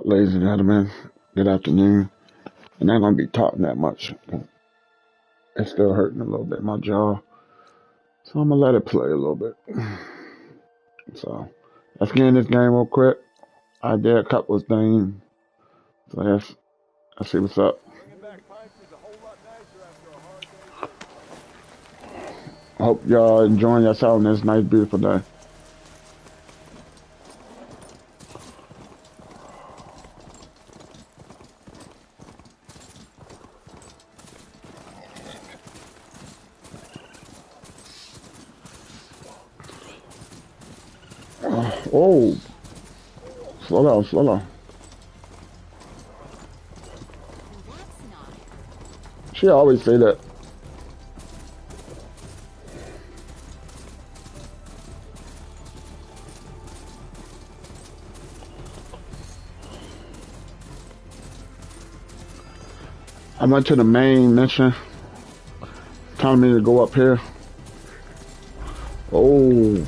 ladies and gentlemen. Good afternoon. I'm not gonna be talking that much. It's still hurting a little bit, my jaw. So I'm gonna let it play a little bit. So let's get in this game real quick. I did a couple of things. So let's see what's up. I hope y'all enjoying yourself on this nice, beautiful day. Oh, slow down, slow down. She always say that. I went to the main mission. Telling me to go up here. Oh.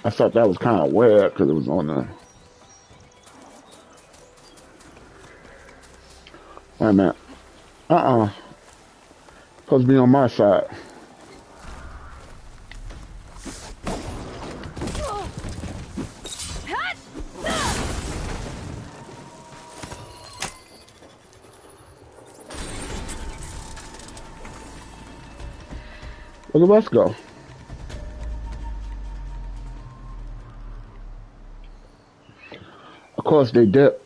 I thought that was kind of weird because it was on the. Wait a minute. Supposed to be on my side. Where the rest go? Of course they dip.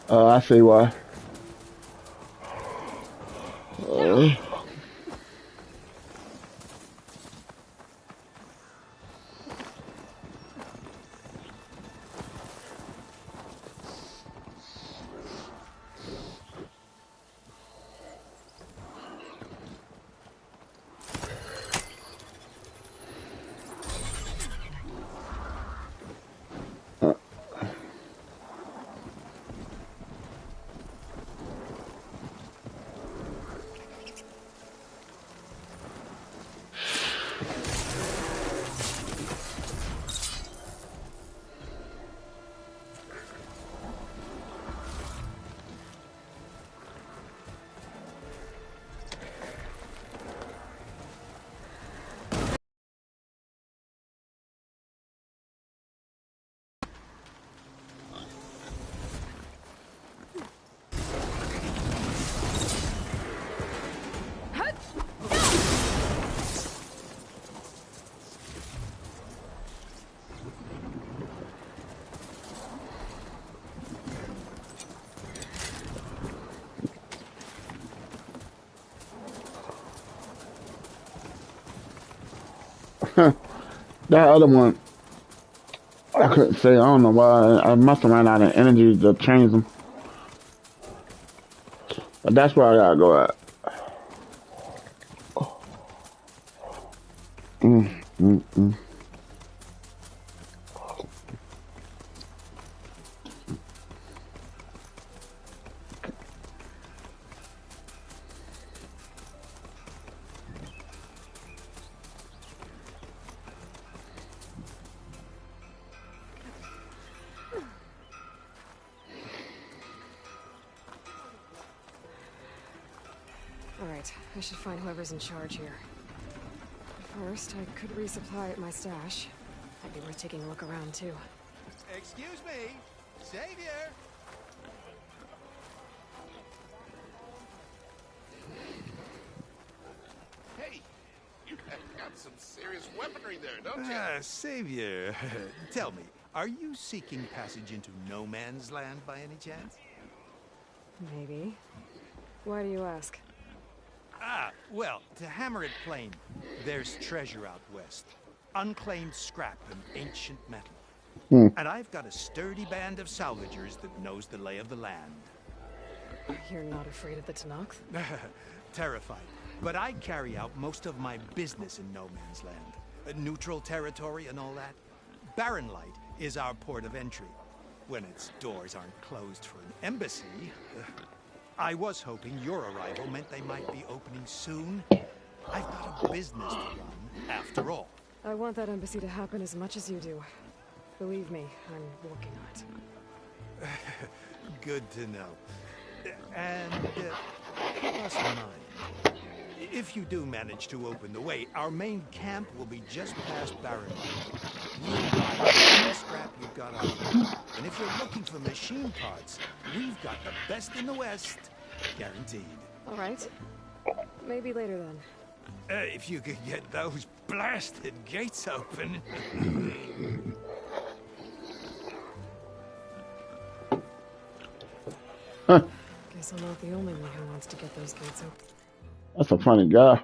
I see why. Uh, uh, that other one, I couldn't say. I don't know why. I must have ran out of energy to change them. But that's where I gotta go at. Mm, mm, mm. Alright, I should find whoever's in charge here. First, I could resupply at my stash. Might be worth taking a look around, too. Excuse me, Savior! Hey, you have got some serious weaponry there, don't you? Savior, tell me, are you seeking passage into no man's land by any chance? Maybe. Why do you ask? Well, to hammer it plain, there's treasure out west. Unclaimed scrap and ancient metal. And I've got a sturdy band of salvagers that knows the lay of the land. You're not afraid of the Tenakth? Terrified. But I carry out most of my business in no man's land. Neutral territory and all that. Barren Light is our port of entry. when its doors aren't closed for an embassy. I was hoping your arrival meant they might be opening soon. I've got a business to run, after all. I want that embassy to happen as much as you do. Believe me, I'm working on it. Good to know. And, plus mind. If you do manage to open the way, our main camp will be just past Barren. We'll buy any scrap you've got on you. And if you're looking for machine parts, we've got the best in the West. Guaranteed. All right. Maybe later then. If you could get those blasted gates open. Guess I'm not the only one who wants to get those gates open. That's a funny guy.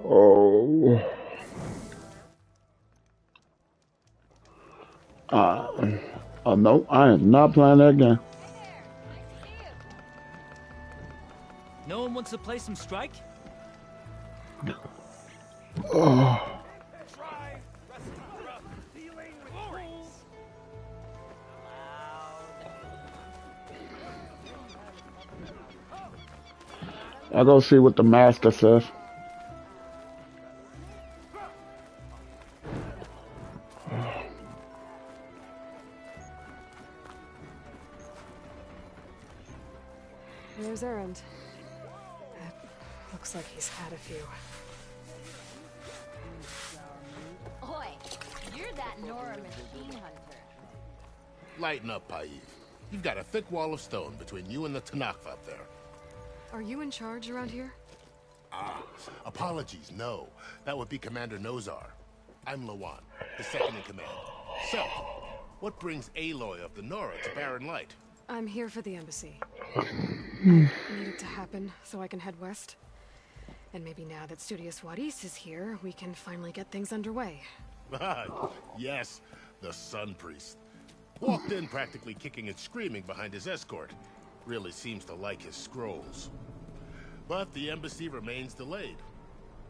Oh. No, I am not playing that game. No one wants to play some Strike? Oh. I'll go see what the master says. There's Erend. It looks like he's had a few. Oi, you're that Nora machine hunter. Lighten up, Paiv. You've got a thick wall of stone between you and the Tanakh up there. Are you in charge around here? Ah, apologies, no. That would be Commander Nozar. I'm Lawan, the second in command. So, what brings Aloy of the Nora to Barren Light? I'm here for the embassy. Need it to happen so I can head west. And maybe now that Studious Wadis is here, we can finally get things underway. Yes, the Sun Priest. Walked in practically kicking and screaming behind his escort. Really seems to like his scrolls. But the embassy remains delayed.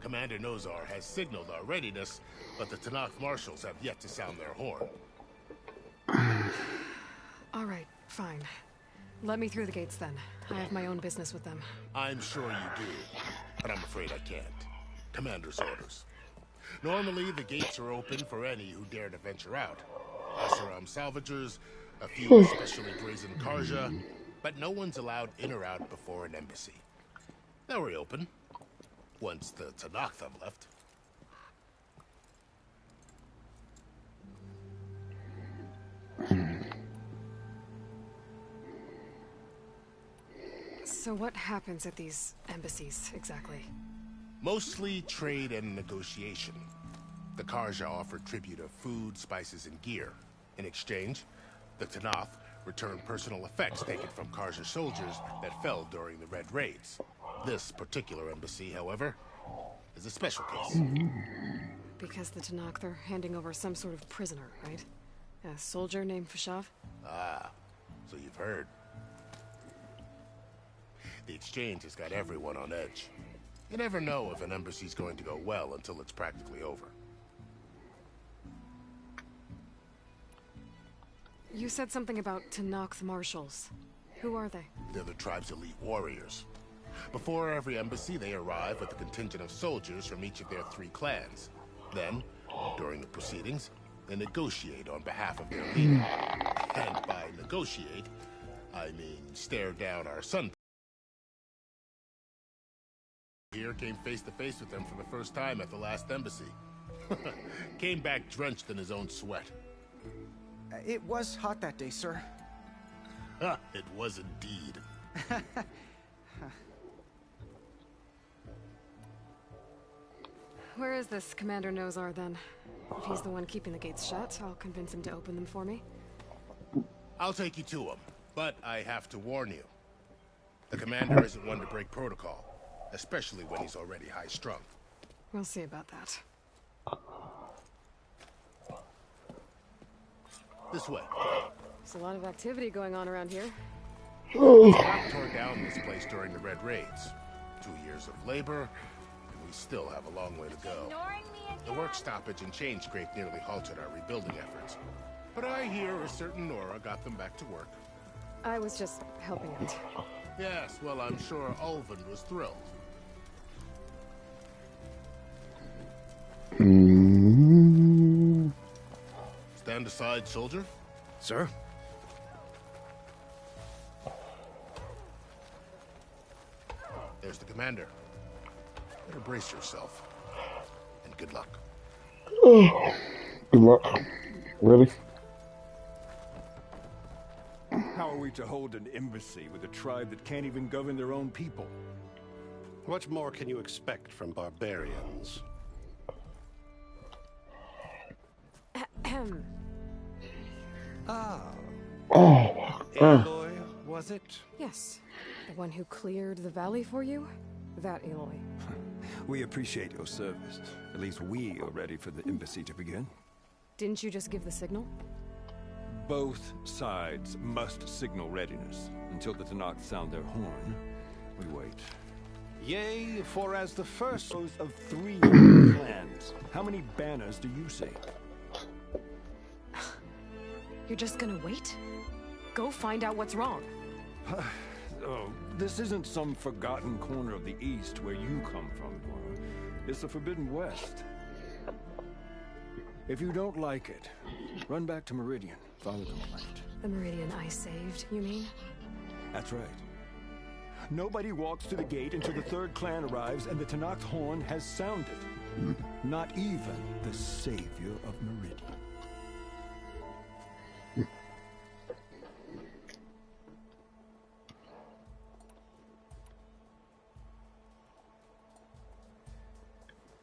Commander Nozar has signaled our readiness, but the Tanakh marshals have yet to sound their horn. All right, fine. Let me through the gates then. I have my own business with them. I'm sure you do, but I'm afraid I can't. Commander's orders. Normally, the gates are open for any who dare to venture out. Asaram salvagers, a few especially brazen Karja, but no one's allowed in or out before an embassy. They'll reopen, once the Tanakh have left. So what happens at these embassies, exactly? Mostly trade and negotiation. The Karja offer tribute of food, spices, and gear. In exchange, the Tanakh return personal effects taken from Karja soldiers that fell during the Red Raids. This particular embassy, however, is a special case. Because the Tanakh are handing over some sort of prisoner, right? A soldier named Fashav? Ah, so you've heard. The exchange has got everyone on edge. You never know if an embassy's going to go well until it's practically over. You said something about Tanakh marshals. Who are they? They're the tribe's elite warriors. Before every embassy, they arrive with a contingent of soldiers from each of their 3 clans. Then, during the proceedings, they negotiate on behalf of their leader. And by negotiate, I mean stare down our sun. Here came face to face with them for the first time at the last embassy. Came back drenched in his own sweat. It was hot that day, sir. It was indeed. Where is this Commander Nozar, then? If he's the one keeping the gates shut, I'll convince him to open them for me. I'll take you to him, but I have to warn you. The commander isn't one to break protocol, especially when he's already high-strung. We'll see about that. This way. There's a lot of activity going on around here. Scrap tore down this place during the Red Raids. 2 years of labor, and we still have a long way to go. Ignoring me again? The work stoppage and chain scrape nearly halted our rebuilding efforts. But I hear a certain Nora got them back to work. I was just helping out. Yes, well, I'm sure Ulvin was thrilled. Stand aside, soldier. Sir? There's the commander. Better brace yourself. And good luck. Good luck. Really? How are we to hold an embassy with a tribe that can't even govern their own people? What more can you expect from barbarians? Ahem. Ah, Oh, Aloy, was it? Yes. The one who cleared the valley for you? That Aloy. We appreciate your service. At least we are ready for the embassy to begin. Didn't you just give the signal? Both sides must signal readiness. Until the Tenakth sound their horn, we wait. Yea, for as the first of 3 clans, how many banners do you see? You're just gonna wait? Go find out what's wrong. Oh, this isn't some forgotten corner of the East where you come from, Nora. It's the Forbidden West. If you don't like it, run back to Meridian. File a complaint. The Meridian I saved, you mean? That's right. Nobody walks to the gate until the 3rd clan arrives and the Tenakth horn has sounded. Not even the savior of Meridian.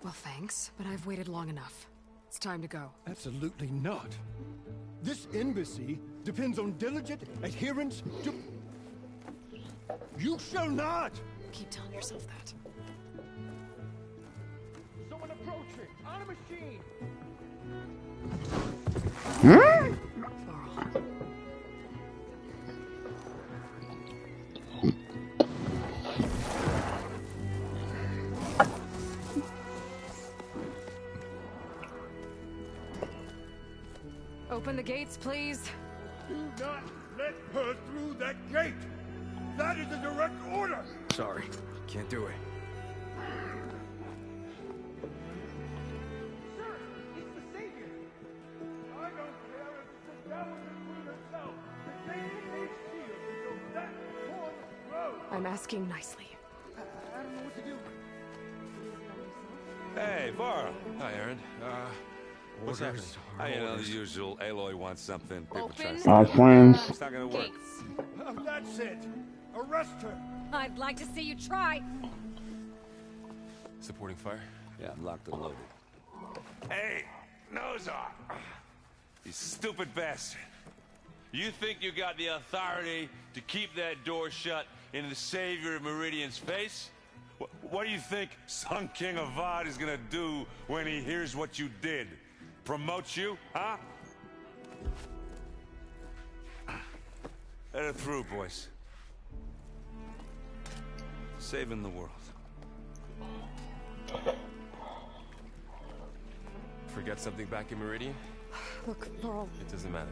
Well, thanks, but I've waited long enough. It's time to go. Absolutely not. This embassy depends on diligent adherence to... You shall not! Keep telling yourself that. Someone approaching! On a machine! Varl. Open the gates, please. Do not let her through that gate! That is a direct order! Sorry, can't do it. Sir, it's the Savior! I don't care if it's the devil that threw herself! The gate is sealed until that horn blows! I'm asking nicely. I don't know what to do. Hey, Varl. Hi, Aaron. What's happening? You know, the usual. Aloy wants something. People try to our friends. It's not gonna work. Gates. That's it! Arrest her! I'd like to see you try. Supporting fire? Yeah, I'm locked and loaded. Hey, Nozar! You stupid bastard. You think you got the authority to keep that door shut in the savior of Meridian's face? What do you think Sun King Avad is gonna do when he hears what you did? Promote you, huh? Let her through, boys. Saving the world. Forget something back in Meridian? Look, Varl. It doesn't matter.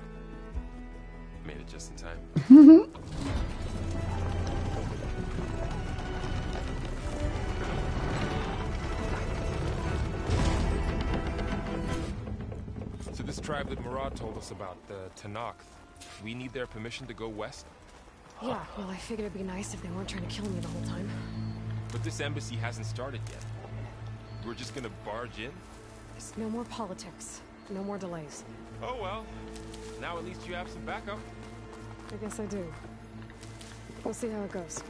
Made it just in time. So this tribe that Murad told us about, the Tenakth, we need their permission to go west? Yeah, well, I figured it'd be nice if they weren't trying to kill me the whole time. But this embassy hasn't started yet. We're just gonna barge in? Just no more politics. No more delays. Oh well. Now at least you have some backup. I guess I do. We'll see how it goes.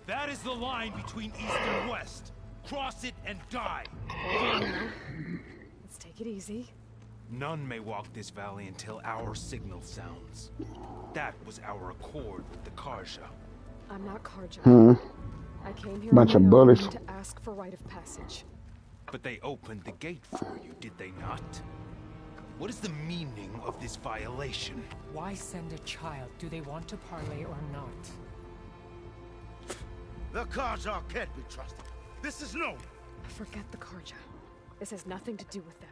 That is the line between East and West. Cross it and die. Hold on now. Let's take it easy. None may walk this valley until our signal sounds. That was our accord with the Karja. I'm not Karja. Hmm. I came here Bunch on of my own bullies. to ask for rite of passage. But they opened the gate for you, did they not? What is the meaning of this violation? Why send a child? Do they want to parley or not? The Karja can't be trusted. This is known. Forget the Karja. This has nothing to do with them.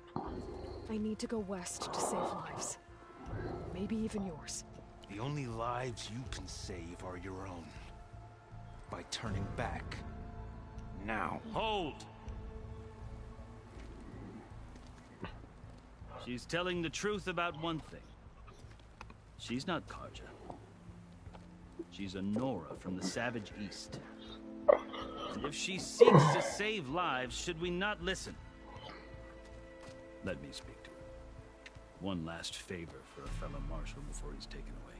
I need to go west to save lives. Maybe even yours. The only lives you can save are your own. By turning back. Now. Hold! She's telling the truth about one thing. She's not Karja. She's a Nora from the Savage East. And if she seeks to save lives, should we not listen? Let me speak to her. One last favor for a fellow marshal before he's taken away.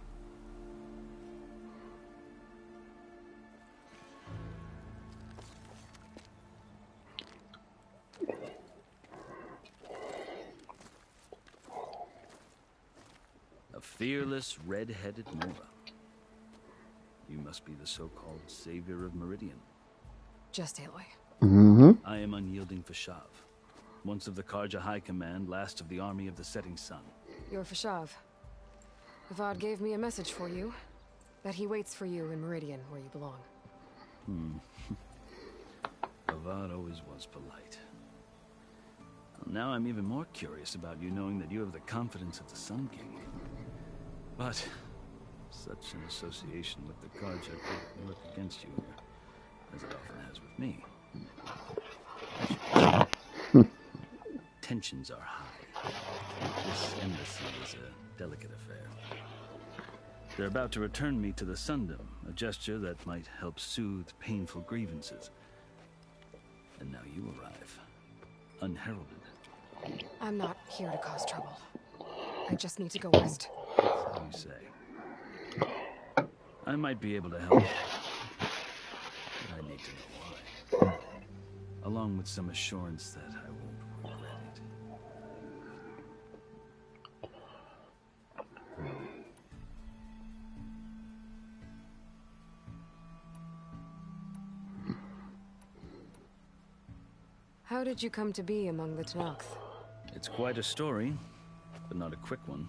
A fearless, red-headed Nora. You must be the so-called savior of Meridian. Just Aloy. Mm-hmm. I am unyielding Fashav, once of the Karja High Command, last of the army of the setting sun. You're Fashav. Avad gave me a message for you. That he waits for you in Meridian, where you belong. Avad always was polite. Well, now I'm even more curious about you knowing that you have the confidence of the Sun King. But such an association with the Karja could work against you here, as it often has with me. Tensions are high. This embassy is a delicate affair. They're about to return me to the Sundom, a gesture that might help soothe painful grievances. And now you arrive, unheralded. I'm not here to cause trouble. I just need to go west. So you say. I might be able to help, but I need to know why. Along with some assurance that I won't regret it. How did you come to be among the Tenakth? It's quite a story, but not a quick one.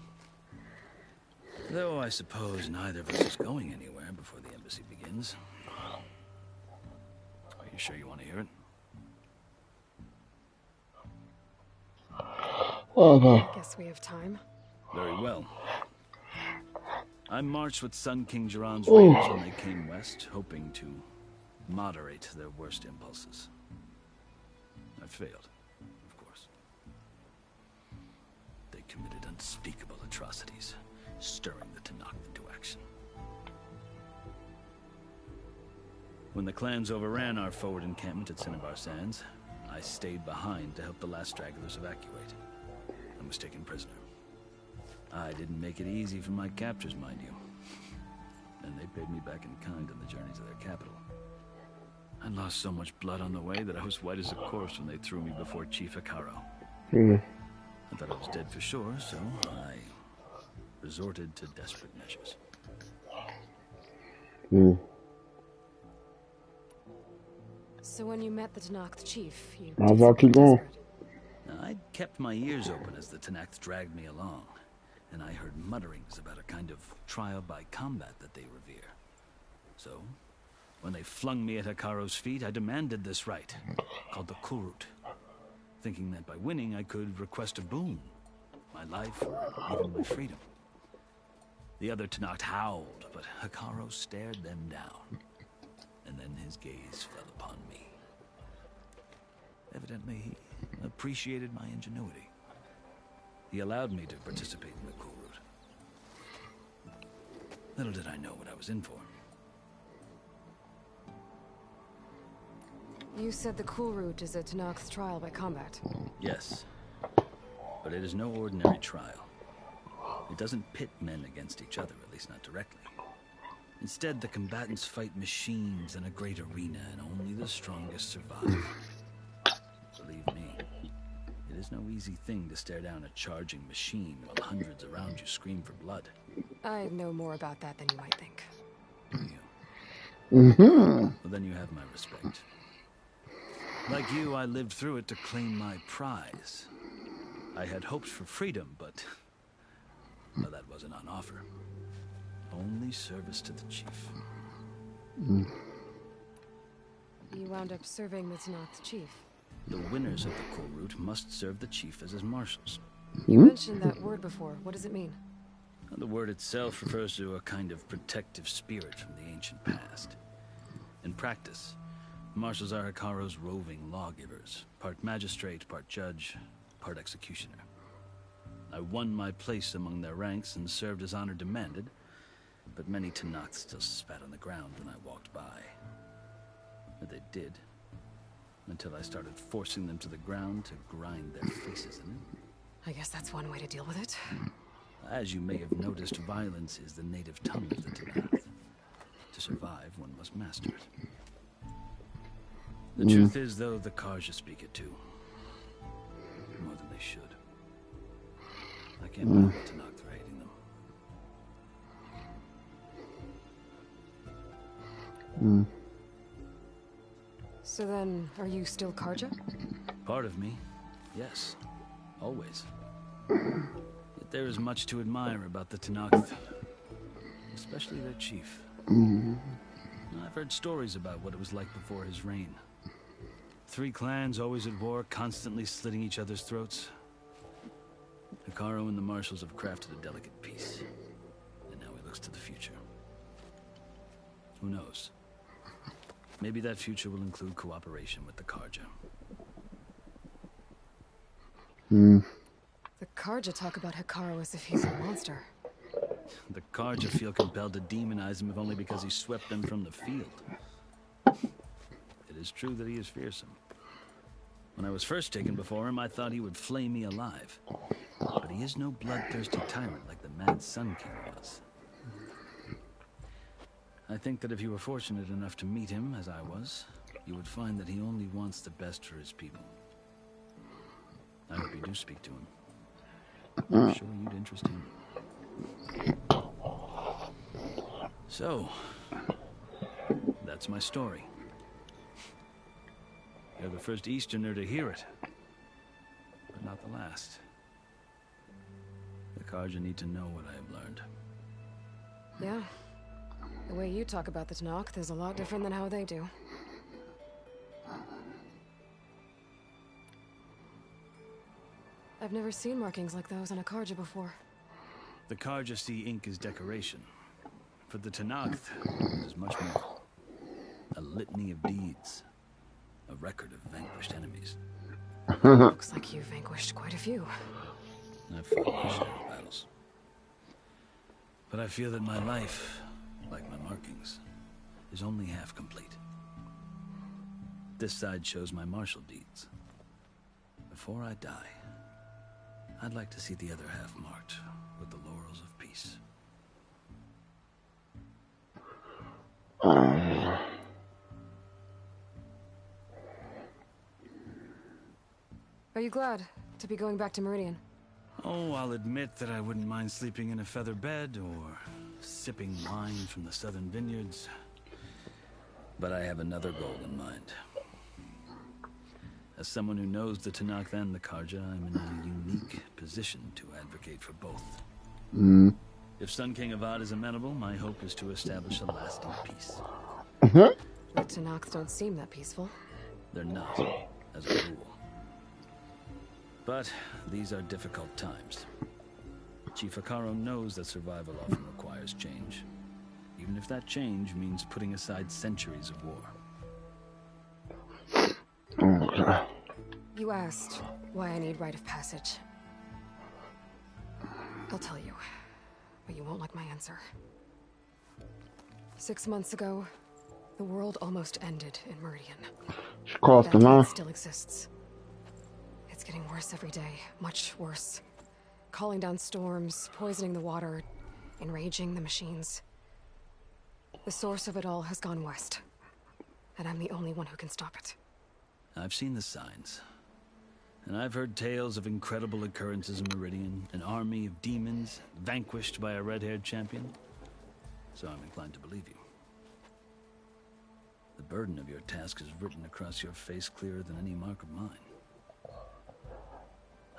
Though I suppose neither of us is going anywhere before the embassy begins. Are you sure you want to hear it? Guess we have time. Very well. I marched with Sun King Jiran's raiders when they came west, hoping to moderate their worst impulses. I failed, of course. They committed unspeakable atrocities, stirring the Tenakth into action. When the clans overran our forward encampment at Cinnabar Sands, I stayed behind to help the last stragglers evacuate. I was taken prisoner. I didn't make it easy for my captors, mind you. And they paid me back in kind on the journey to their capital. I lost so much blood on the way that I was white as a corpse when they threw me before Chief Hekarro. I thought I was dead for sure, so I resorted to desperate measures. So when you met the Tenakth chief, you... I'll keep going. Now, I'd kept my ears open as the Tenakth dragged me along, and I heard mutterings about a kind of trial by combat that they revere. So, when they flung me at Hekarro's feet, I demanded this right, called the Kulrut, thinking that by winning I could request a boon, my life or even my freedom. The other Tenakth howled, but Hekarro stared them down, and then his gaze fell upon me. Evidently, he appreciated my ingenuity. He allowed me to participate in the Kulrut. Little did I know what I was in for. You said the Kulrut is a Tenakth trial by combat. Yes, but it is no ordinary trial. It doesn't pit men against each other, at least not directly. Instead, the combatants fight machines in a great arena, and only the strongest survive. Believe me, it is no easy thing to stare down a charging machine while hundreds around you scream for blood. I know more about that than you might think. Do you? Mm-hmm. Well, then you have my respect. Like you, I lived through it to claim my prize. I had hoped for freedom, but well, that wasn't on offer. Only service to the chief. You wound up serving the Tenakth chief. The winners of the Kulrut must serve the chief as his marshals. You mentioned that word before. What does it mean? The word itself refers to a kind of protective spirit from the ancient past. In practice, marshals are Hekarro's roving lawgivers, part magistrate, part judge, part executioner. I won my place among their ranks and served as honor demanded, but many Tenakth still spat on the ground when I walked by. But they did, until I started forcing them to the ground to grind their faces in it. I guess that's one way to deal with it. As you may have noticed, violence is the native tongue of the Tenakth. To survive, one must master it. The truth is, though, the Carja speak it too. More than they should. I can't blame the Tenakth for hating them. So then, are you still Carja? Part of me, yes. Always. Yet there is much to admire about the Tenakth. Especially their chief. I've heard stories about what it was like before his reign. 3 clans always at war, constantly slitting each other's throats. Hekarro and the marshals have crafted a delicate peace. And now he looks to the future. Who knows? Maybe that future will include cooperation with the Carja. The Carja talk about Hekarro as if he's a monster. The Carja feel compelled to demonize him if only because he swept them from the field. It is true that he is fearsome. When I was first taken before him, I thought he would flay me alive. But he is no bloodthirsty tyrant like the Mad Sun King was. I think that if you were fortunate enough to meet him, as I was, you would find that he only wants the best for his people. I hope you do speak to him. I'm sure you'd interest him. So, that's my story. You're the first Easterner to hear it, but not the last. The Carja need to know what I have learned. Yeah. The way you talk about the Tenakth is a lot different than how they do. I've never seen markings like those on a Carja before. The Carja see ink as decoration. For the Tenakth, it is much more. A litany of deeds. A record of vanquished enemies. Looks like you've vanquished quite a few. I've fought my share of battles. But I feel that my life, like my markings, is only half complete. This side shows my martial deeds. Before I die, I'd like to see the other half marked with the laurels of peace. Are you glad to be going back to Meridian? Oh, I'll admit that I wouldn't mind sleeping in a feather bed or sipping wine from the southern vineyards. But I have another goal in mind. As someone who knows the Tenakth and the Carja, I'm in a unique position to advocate for both. If Sun King Avad is amenable, my hope is to establish a lasting peace. The Tenakth don't seem that peaceful. They're not, as a rule. But these are difficult times. Chief Hekarro knows that survival often requires change, even if that change means putting aside centuries of war. You asked why I need rite of passage. I'll tell you, but you won't like my answer. 6 months ago, the world almost ended in Meridian. She crossed the line. It still exists. It's getting worse every day, much worse. Calling down storms, poisoning the water, enraging the machines. The source of it all has gone west. And I'm the only one who can stop it. I've seen the signs. And I've heard tales of incredible occurrences in Meridian, an army of demons vanquished by a red-haired champion. So I'm inclined to believe you. The burden of your task is written across your face clearer than any mark of mine.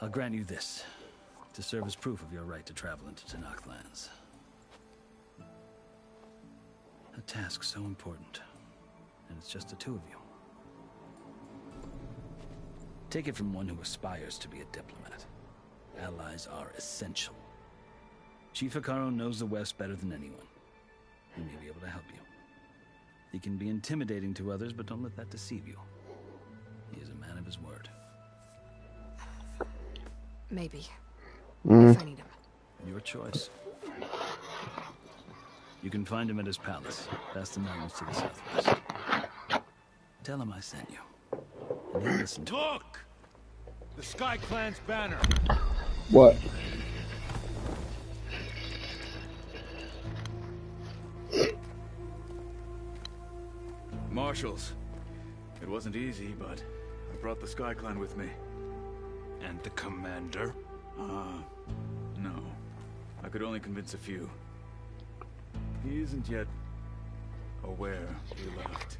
I'll grant you this, to serve as proof of your right to travel into Tenakth lands. A task so important, and it's just the two of you. Take it from one who aspires to be a diplomat. Allies are essential. Chief Hekarro knows the West better than anyone. He may be able to help you. He can be intimidating to others, but don't let that deceive you. He is a man of his word. Maybe. If I need him. Your choice. You can find him at his palace, past the mountains to the southwest. Tell him I sent you. And he'll listen to Look! The Sky Clan's banner. What? Marshals. It wasn't easy, but I brought the Sky Clan with me. And the commander? No. I could only convince a few. He isn't yet aware we left.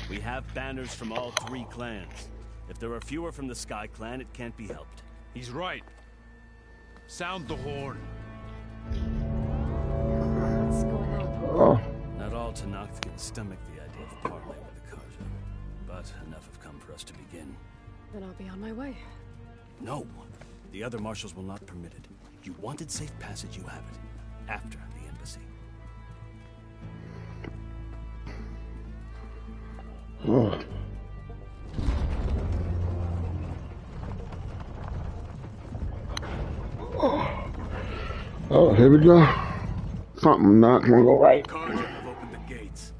We have banners from all 3 clans. If there are fewer from the Sky Clan, it can't be helped. He's right. Sound the horn. What's going on? Oh. Not all Tenakth can stomach the idea of parley with the Carja, but enough have come for us to begin. Then I'll be on my way. No, the other marshals will not permit it. You wanted safe passage, you have it. After the embassy. Oh. Oh, here we go. Something not gonna go right. Carja have opened the gates.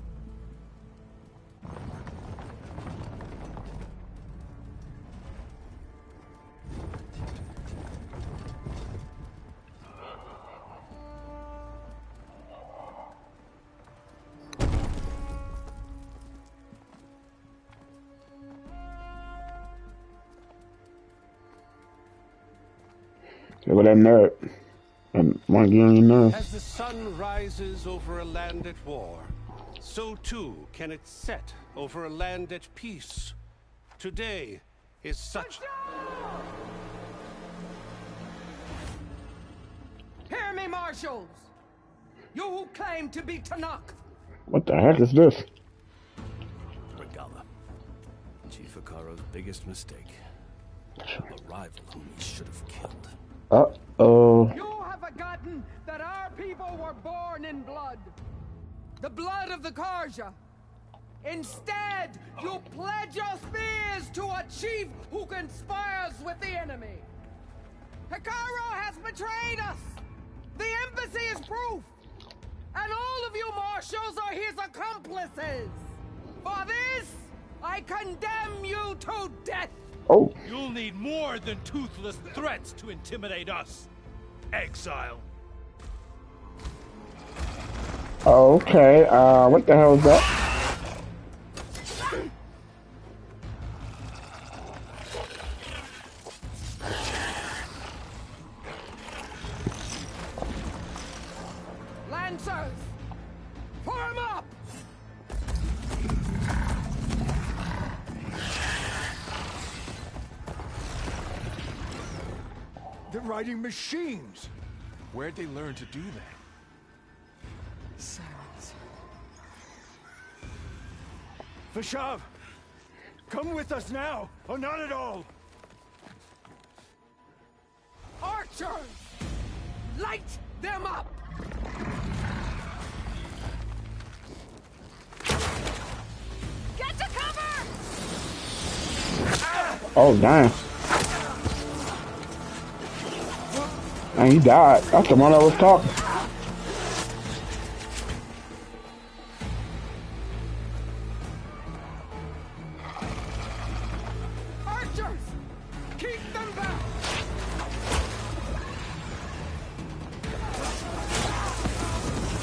Look at that nerd. And one again, you know. As the sun rises over a land at war, so too can it set over a land at peace. Today is such... Hear me, marshals! You who claim to be Tenakth! What the heck is this? Regalla. Chief Hekarro's biggest mistake. A rival whom he should have killed. Uh-oh. You have forgotten that our people were born in blood. The blood of the Carja. Instead, you pledge your spears to a chief who conspires with the enemy. Hekarro has betrayed us. The embassy is proof. And all of you marshals are his accomplices. For this, I condemn you to death. Oh. You'll need more than toothless threats to intimidate us. Exile. Okay, what the hell is that? Lancers, form up! They're riding machines. Where'd they learn to do that? Silence. Vashav! Come with us now, or not at all! Archers! Light them up! Get to cover! Oh, damn. And he died. That's the one I was talking. Archers! Keep them back!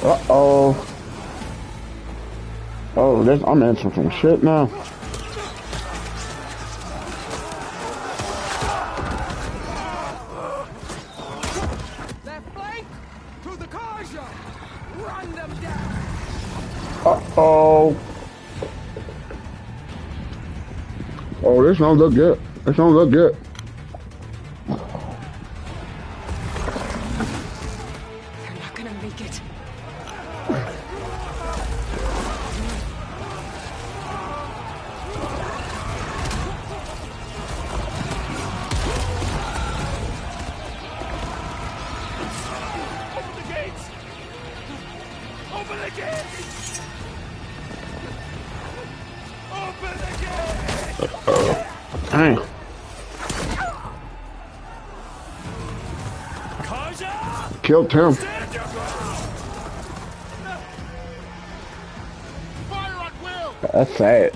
Uh-oh. Oh, this, I'm answering some shit now. Left flank to the Karja. Run them down. Uh-oh. Oh, this don't look good. This don't look good. They're not gonna make it. Open the gates! Open the gates! Open the gates! Dang. Killed him. That's sad.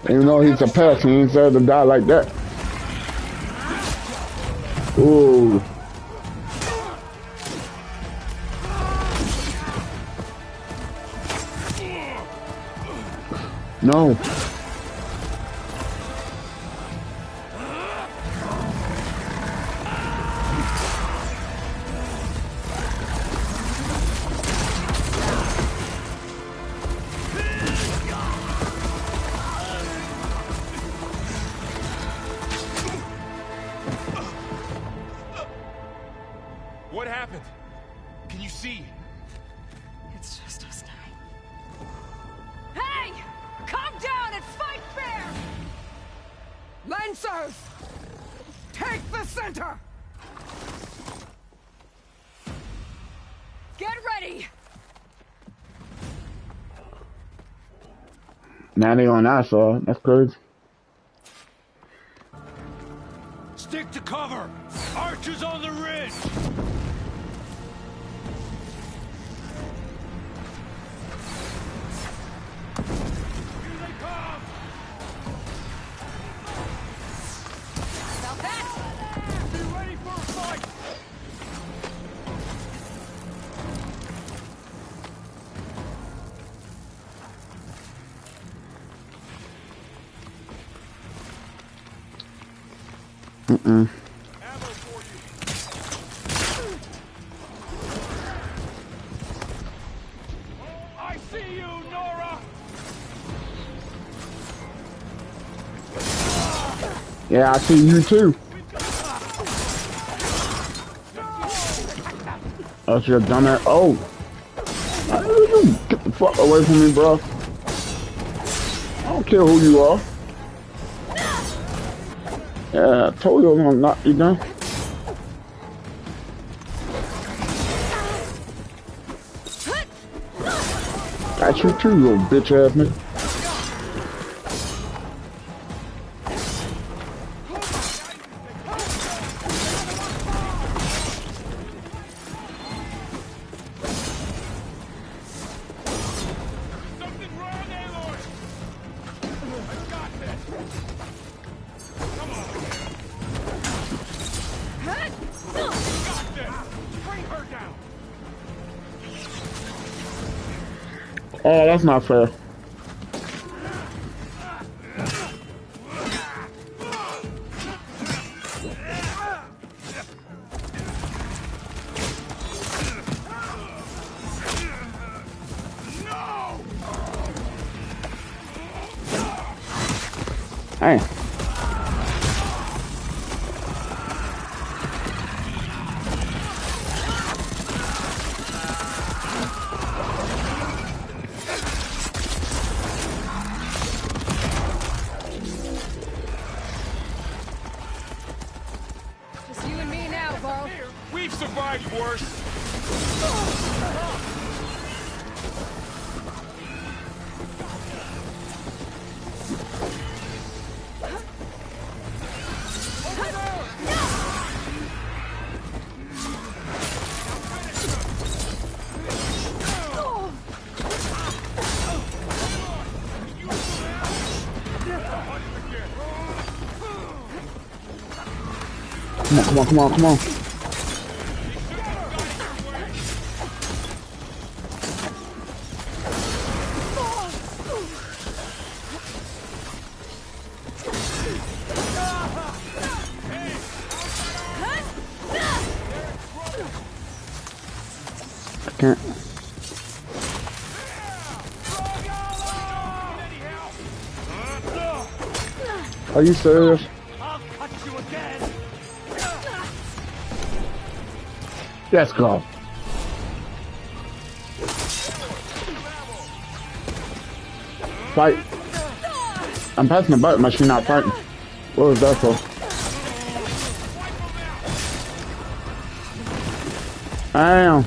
Even though he's a pest, he deserves to die like that. Ooh. No. What happened? Can you see? It's just us now. Hey! Calm down and fight fair! Lancers! Take the center! Get ready! Now they on our side. That's crazy. Stick to cover! Archers on the ridge! Here they come! About that! Be ready for a fight! Mm-mm. I see you, Nora! Yeah, I see you too. That's your dumbass. Oh. Get the fuck away from me, bro. I don't care who you are. Yeah, I told you I was gonna knock you down. Got you too, little bitch ass nigga. Something wrong, Aloy! I got this! Come on! Got this! Bring her down! Oh, that's not fair. Hey. Just you and me now, Bo. We've survived worse. Come on, come on, come on, come on. Are you serious? I'll cut you again. Let's go. Fight. I'm pressing the button, but she's not fighting. What was that for? Damn.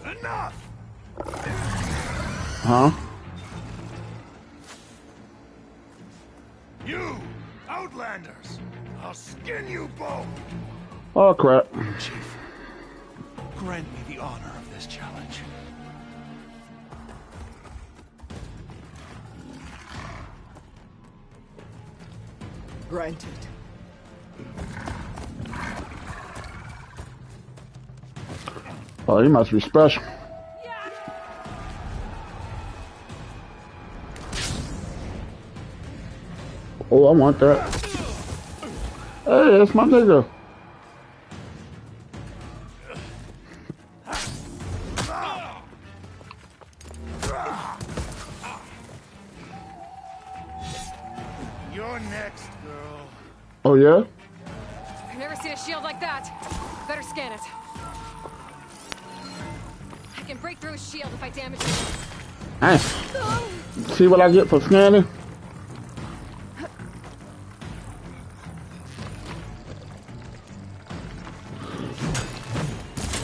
Enough. Huh? You outlanders, I'll skin you both. Oh crap. Chief, grant me the honor of this challenge. Granted. Oh, he must be special. Oh, I want that. Hey, that's my nigga. You're next, girl. Oh, yeah? I've never seen a shield like that. Better scan it. I can break through a shield if I damage it. Hey. See what I get for scanning?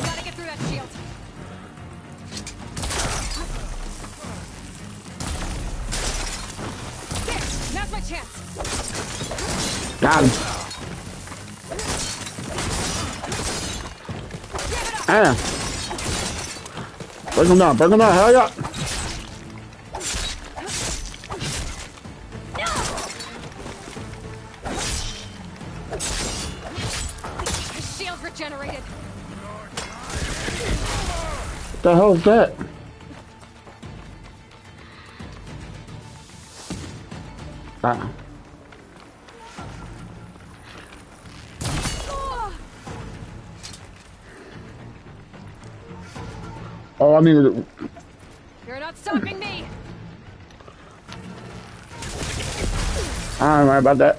Gotta get through that shield. There, now's my chance. Got him. Damn. Break him down, hurry up. The shield's regenerated. What the hell is that? Ah. Oh, I needed it. You're not stopping me. I don't know about that.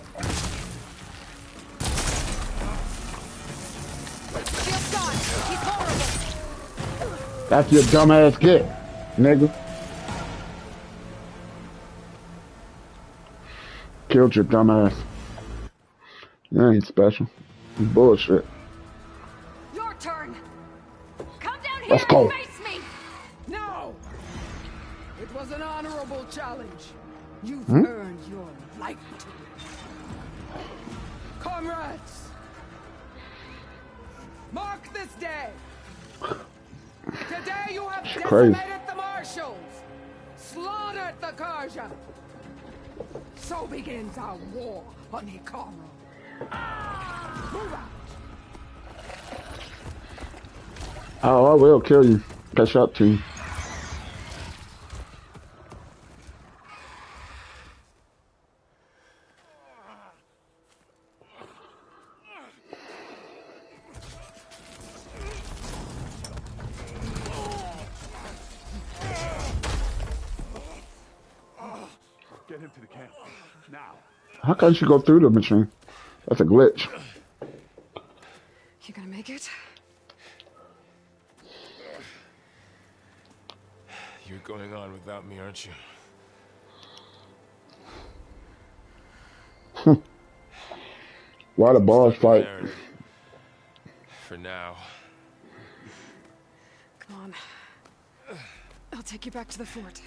Shield's gone. He's vulnerable. That's your dumbass get, nigga. Killed your dumbass. You ain't special. You bullshit. Your turn. Come down here Let's go. and face me. No! It was an honorable challenge. You've Hmm? earned your life. Comrades! Mark this day! Today you have It's crazy. decimated the marshals! Slaughtered the Karja! So begins our war on Hikaru. Move out! Oh, I will kill you. Catch up to you. Get him to the camp. Now. How can she go through the machine? That's a glitch. You gonna make it? You're going on without me, aren't you? Why the boss fight? For now. Come on. I'll take you back to the fort.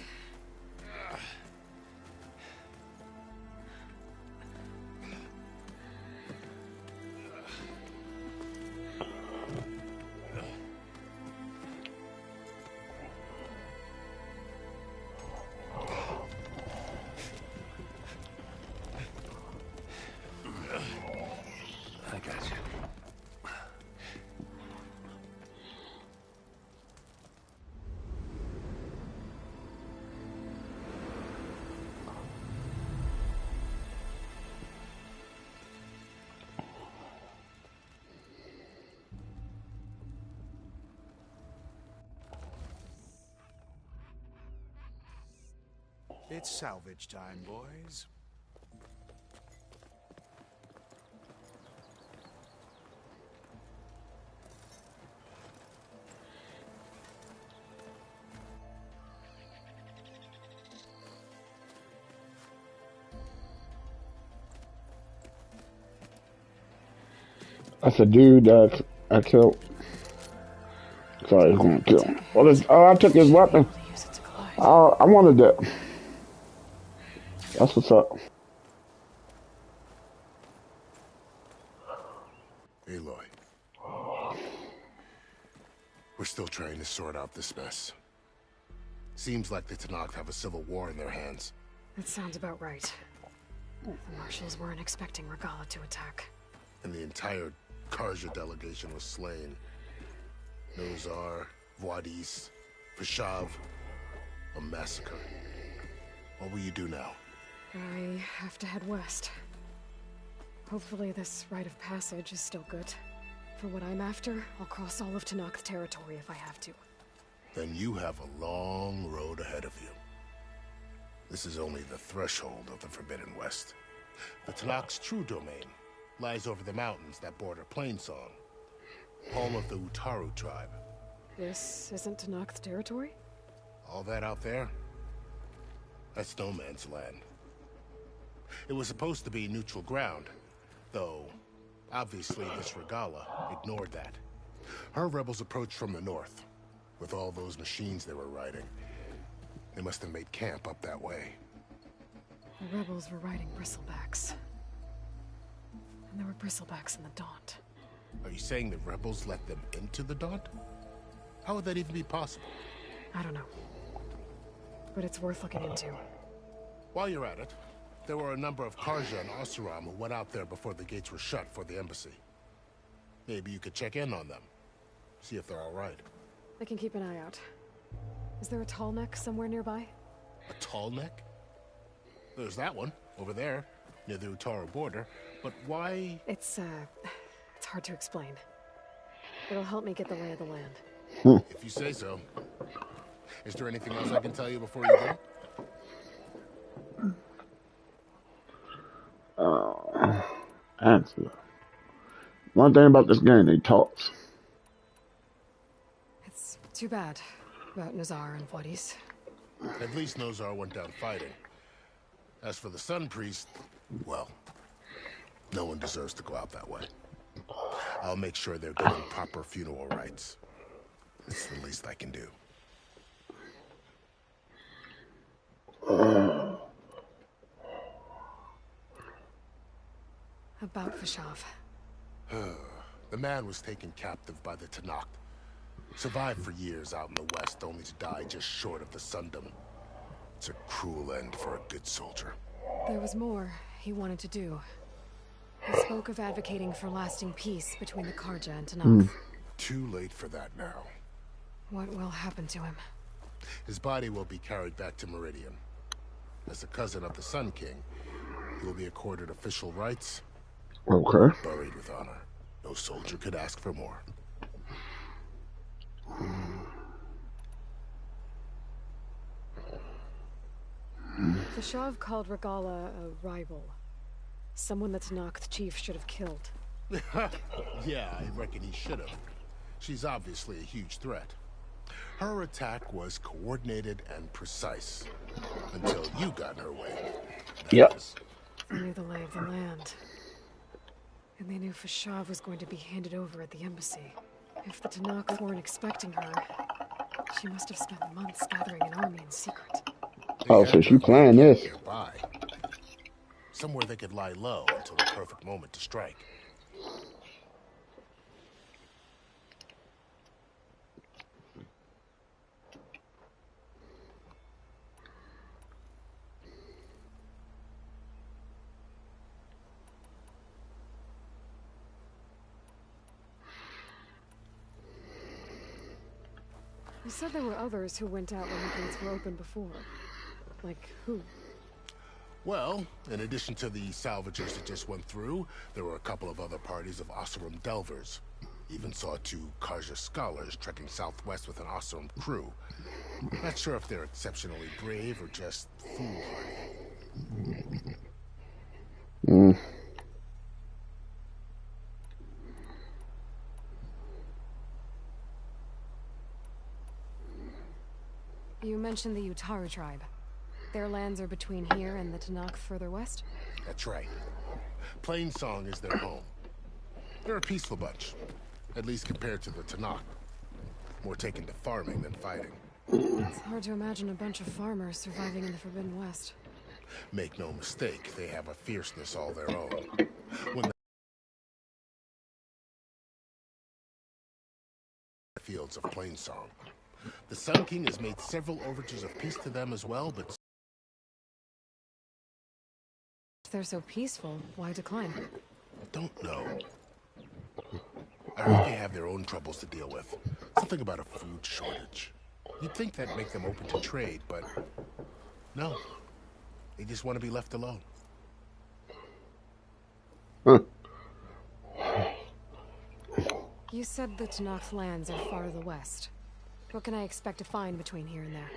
I got you. It's salvage time, boys. That's a dude that I killed. Sorry, he's gonna kill him. Oh, I took his weapon. I wanted that. That's what's up. Aloy. We're still trying to sort out this mess. Seems like the Tenakth have a civil war in their hands. That sounds about right. The Marshals weren't expecting Regalla to attack. And the entire Carja delegation was slain. Nozar, Wadis, Fashav, a massacre. What will you do now? I have to head west. Hopefully this rite of passage is still good. For what I'm after, I'll cross all of Tenakth territory if I have to. Then you have a long road ahead of you. This is only the threshold of the Forbidden West. The Tenakth's true domain lies over the mountains that border Plainsong, home of the Utaru tribe. This isn't Tenakth territory? All that out there? That's no man's land. It was supposed to be neutral ground, though obviously this Regalla ignored that. Her rebels approached from the north, with all those machines they were riding. They must have made camp up that way. The rebels were riding bristlebacks. And there were bristlebacks in the Daunt. Are you saying the rebels let them into the Daunt? How would that even be possible? I don't know. But it's worth looking into. While you're at it, there were a number of Carja and Oseram who went out there before the gates were shut for the embassy. Maybe you could check in on them. See if they're all right. I can keep an eye out. Is there a tall neck somewhere nearby? A tall neck? There's that one, over there, near the Utaru border. But why? It's hard to explain. It'll help me get the lay of the land. If you say so. Is there anything else I can tell you before you go? Answer. One thing about this game, they talks. It's too bad about Nozar and Wadis. At least Nozar went down fighting. As for the Sun Priest, well, no one deserves to go out that way. I'll make sure they're given proper funeral rites. It's the least I can do. About Fashav. The man was taken captive by the Tenakth. Survived for years out in the west, only to die just short of the Sundom. It's a cruel end for a good soldier. There was more he wanted to do. He spoke of advocating for lasting peace between the Carja and Tenakth. Too late for that now. What will happen to him? His body will be carried back to Meridian. As a cousin of the Sun King, he will be accorded official rights. Okay. Buried with honor. No soldier could ask for more. Fashav called Regalla a rival. Someone that Tenakth chief should have killed. Yeah, I reckon he should have. She's obviously a huge threat. Her attack was coordinated and precise. Until you got in her way. Yep. They knew the lay of the land. And they knew Fashav was going to be handed over at the embassy. If the Tenakth weren't expecting her, she must have spent months gathering an army in secret. Oh, so she planned this. Nearby. Somewhere they could lie low until the perfect moment to strike. You said there were others who went out when the gates were open before. Like who? Well, in addition to the salvagers that just went through, there were a couple of other parties of Oseram Delvers. Even saw 2 Carja scholars trekking southwest with an Oseram crew. Not sure if they're exceptionally brave or just foolhardy. You mentioned the Utaru tribe. Their lands are between here and the Tenakth further west? That's right. Plainsong is their home. They're a peaceful bunch, at least compared to the Tenakth. More taken to farming than fighting. It's hard to imagine a bunch of farmers surviving in the Forbidden West. Make no mistake, they have a fierceness all their own. When the fields of Plainsong. The Sun King has made several overtures of peace to them as well, but If they're so peaceful, why decline? don't know. I heard they have their own troubles to deal with. Something about a food shortage. You'd think that'd make them open to trade, but no. They just want to be left alone. You said the Tenakth lands are far to the west. What can I expect to find between here and there?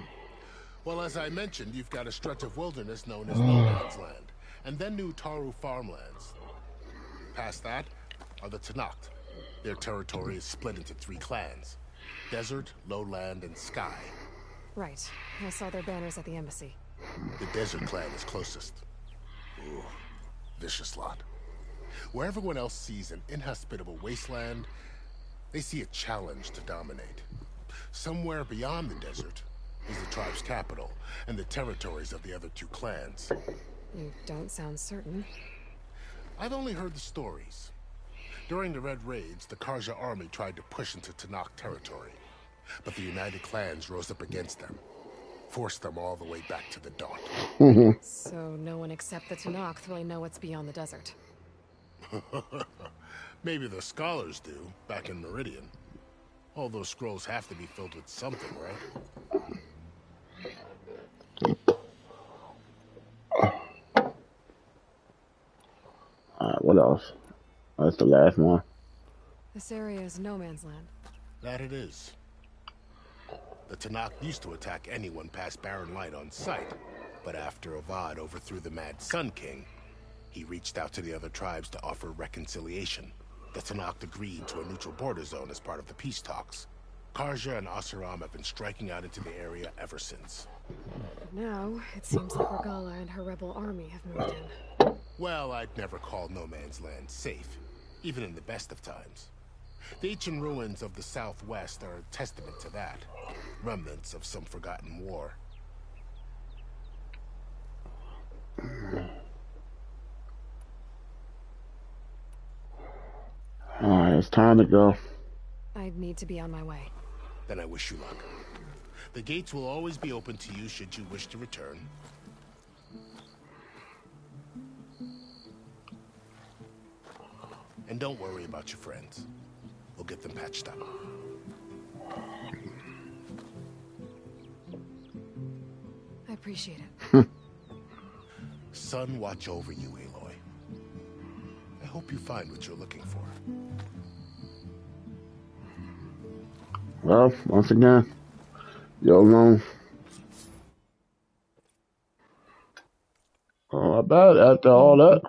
Well, as I mentioned, you've got a stretch of wilderness known as No Man's Land, and then new Utaru farmlands. Past that are the Tenakth. Their territory is split into 3 clans: Desert, Lowland, and Sky. Right. I saw their banners at the embassy. The Desert clan is closest. Ooh, vicious lot. Where everyone else sees an inhospitable wasteland, they see a challenge to dominate. Somewhere beyond the desert is the tribe's capital and the territories of the other 2 clans. You don't sound certain. I've only heard the stories. During the Red Raids, the Karja army tried to push into Tenakth territory, but the United Clans rose up against them, forced them all the way back to the Daunt. So no one except the Tenakth really know what's beyond the desert. Maybe the scholars do, back in Meridian. All those scrolls have to be filled with something, right? Alright, what else? That's the last one. This area is no man's land. That it is. The Tenakth used to attack anyone past Barren Light on sight, but after Avad overthrew the Mad Sun King, he reached out to the other tribes to offer reconciliation. The Tenakth agreed to a neutral border zone as part of the peace talks. Karja and Oseram have been striking out into the area ever since. But now, it seems like Regala and her rebel army have moved in. Well, I'd never call No Man's Land safe, even in the best of times. The ancient ruins of the Southwest are a testament to that. Remnants of some forgotten war. Alright, it's time to go. I'd need to be on my way. Then I wish you luck. The gates will always be open to you should you wish to return. And don't worry about your friends. We'll get them patched up. I appreciate it. Sun watch over you, Aloy. I hope you find what you're looking for. Well, once again, yo long. Oh, I bet after all that.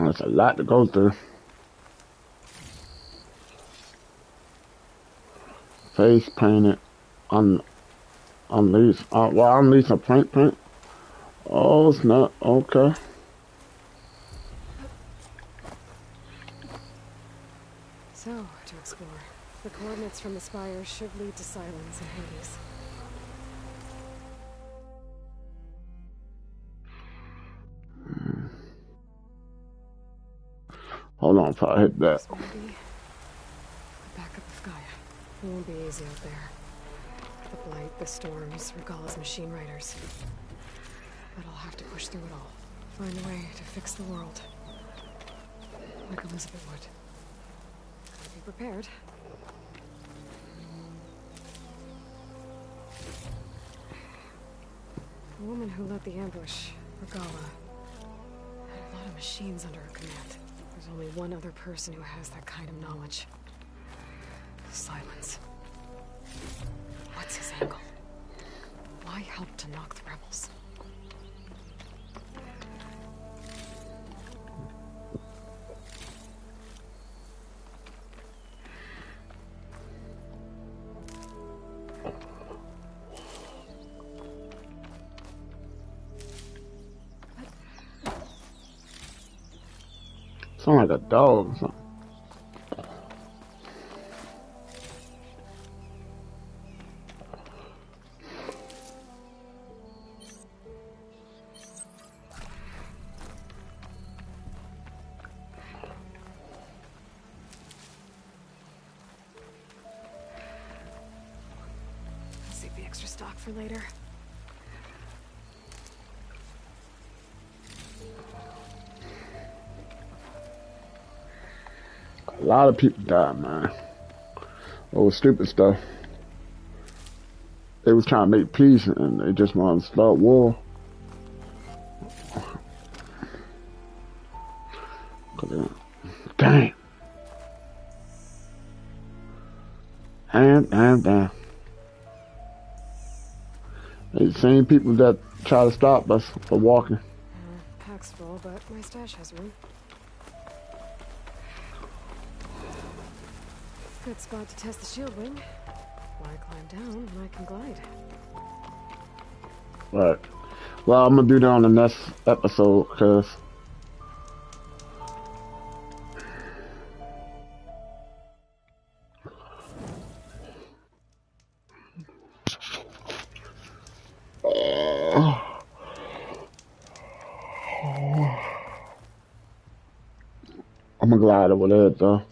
It's a lot to go through. Face painted, unleash. Well, unleash a paint. Oh, it's not okay. So, to explore. The coordinates from the spire should lead to Silence and Hades. Hold on if I hit that. Maybe the backup of Gaia. It won't be easy out there. The blight, the storms, Regalla's machine riders. But I'll have to push through it all. Find a way to fix the world. Like Elizabeth would. Gotta be prepared. The woman who led the ambush, Regalla, had a lot of machines under her command. There's only one other person who has that kind of knowledge. Silence. What's his angle? Why help to knock the rebels? Sound like a dog or something. Save the extra stock for later. A lot of people died, man. Over stupid stuff. They was trying to make peace and they just wanted to start war. Dang. Damn. They the same people that try to stop us for walking. Pack's full, but my stash has room. Good spot to test the shield wing. Why climb down when I can glide? Right. Well, I'm gonna do that on the next episode, cause I'm gonna glide over there though.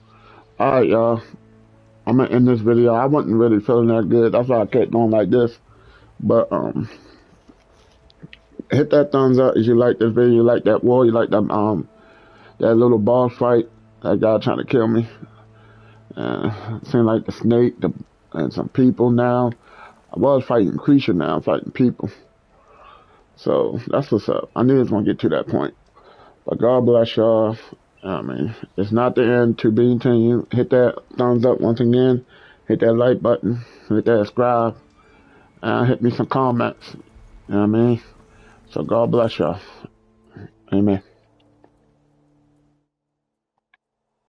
Alright, y'all. I'm gonna end this video. I wasn't really feeling that good. That's why I kept going like this. But hit that thumbs up if you like this video, you like that war, you like that that little boss fight, that guy trying to kill me. Seemed like the snake and some people now. I was fighting creature, now I'm fighting people. So that's what's up. I knew it was gonna get to that point. But God bless y'all. I mean, it's not the end. To be continued. Hit that thumbs up once again. Hit that like button. Hit that subscribe. Hit me some comments. You know what I mean? So God bless y'all. Amen.